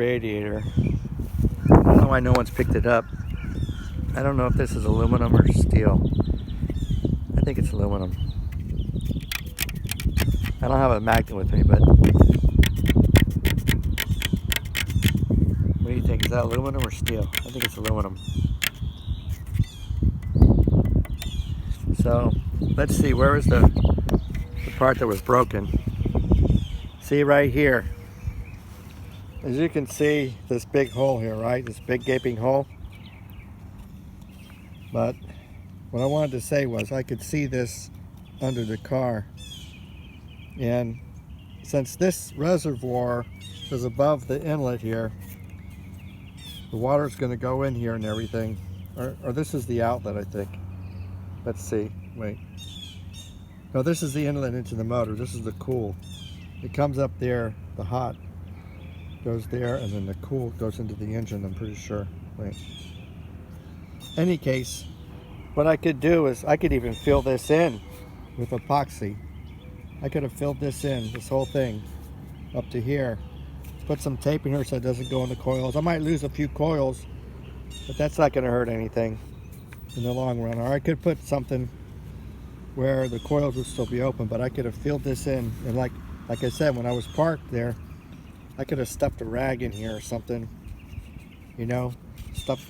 Radiator. I don't know why no one's picked it up. I don't know if this is aluminum or steel. I think it's aluminum. I don't have a magnet with me, but what do you think? Is that aluminum or steel? I think it's aluminum. So let's see, where is the part that was broken? See right here. As you can see, this big hole here, right? This big gaping hole. But what I wanted to say was I could see this under the car. And since this reservoir is above the inlet here, the water's going to go in here and everything. Or this is the outlet, I think. Let's see. Wait. No, this is the inlet into the motor. This is the cool. It comes up there, the hot goes there, and then the cool goes into the engine, I'm pretty sure. Wait. Any case, what I could do is I could even fill this in with epoxy. I could have filled this in, this whole thing, up to here. Put some tape in here so it doesn't go in the coils. I might lose a few coils, but that's not going to hurt anything in the long run. Or I could put something where the coils would still be open, but I could have filled this in. And like I said, when I was parked there, I could have stuffed a rag in here or something, you know, stuffed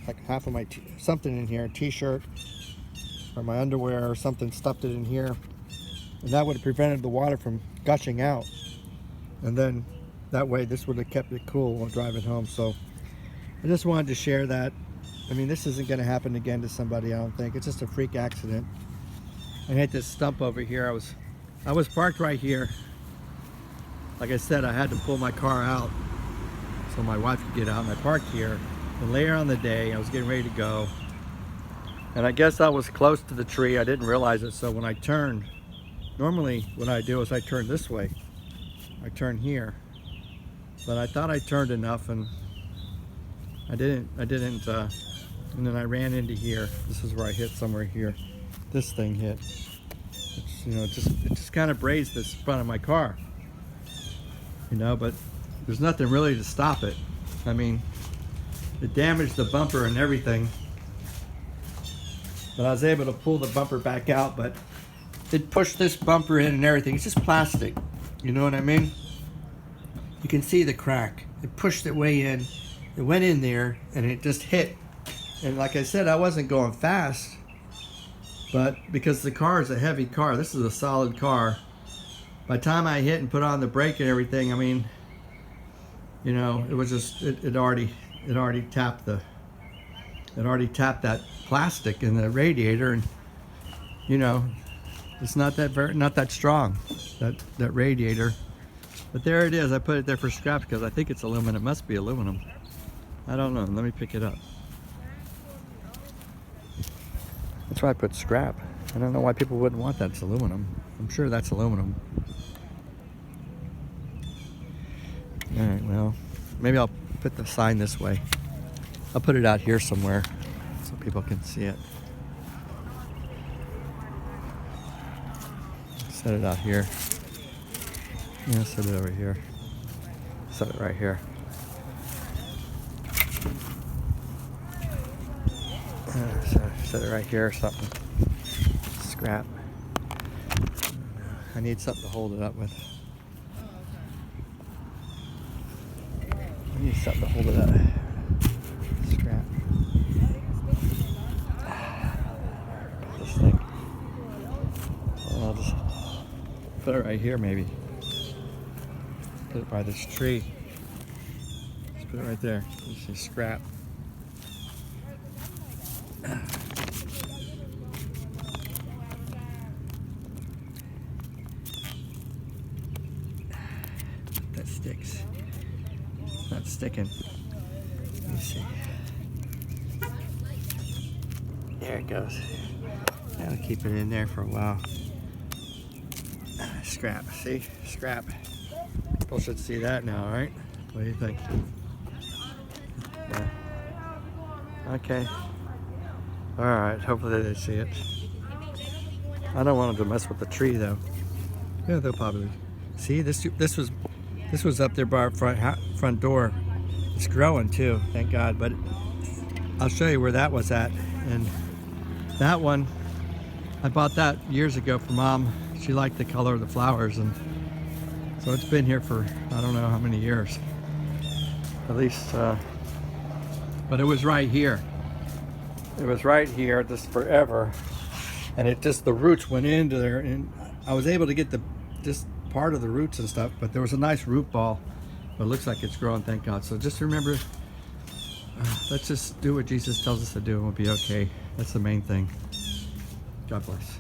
like half of my something in here, a t-shirt or my underwear or something, stuffed it in here, and that would have prevented the water from gushing out. And then that way this would have kept it cool while driving home. So I just wanted to share that. I mean, this isn't going to happen again to somebody, I don't think. It's just a freak accident. I hit this stump over here. I was parked right here. Like I said, I had to pull my car out so my wife could get out, and I parked here. And later on the day, I was getting ready to go, and I guess I was close to the tree. I didn't realize it, so when I turned, normally what I do is I turn this way. I turn here, but I thought I turned enough, and I didn't, and then I ran into here. This is where I hit, somewhere here. This thing hit. It's, you know, it just kind of grazed this front of my car. You know, but there's nothing really to stop it. I mean, it damaged the bumper and everything, but I was able to pull the bumper back out, but it pushed this bumper in and everything. It's just plastic, you know what I mean? You can see the crack. It pushed it way in, it went in there, and it just hit. And like I said, I wasn't going fast, but because the car is a heavy car, this is a solid car. By the time I hit and put on the brake and everything, I mean, you know, it was just, it already tapped that plastic in the radiator, and you know, it's not that strong, that radiator. But there it is. I put it there for scrap because I think it's aluminum. It must be aluminum. I don't know. Let me pick it up. That's why I put scrap. I don't know why people wouldn't want that. It's aluminum. I'm sure that's aluminum. Alright, well, maybe I'll put the sign this way. I'll put it out here somewhere so people can see it. Set it out here. Yeah, set it over here. Set it right here. Set it right here or something. Scrap. I need something to hold it up with. I need something to hold it up. Strap. This thing. Well, I'll just put it right here maybe. Put it by this tree. Just put it right there. You see scrap. That sticks. It's not sticking. Let me see. There it goes. That'll keep it in there for a while. Scrap. See? Scrap. People should see that now, right? What do you think? Yeah. Okay. Alright, hopefully they see it. I don't want them to mess with the tree though. Yeah, they'll probably see. This was up there for front door. It's growing too, thank God. But I'll show you where that was at. And that one, I bought that years ago for Mom. She liked the color of the flowers, and so it's been here for I don't know how many years. At least, but it was right here. It was right here, just forever. And it just, the roots went into there, and I was able to get just part of the roots and stuff, but there was a nice root ball. But it looks like it's growing, thank God. So just remember, let's just do what Jesus tells us to do and we'll be okay. That's the main thing. God bless.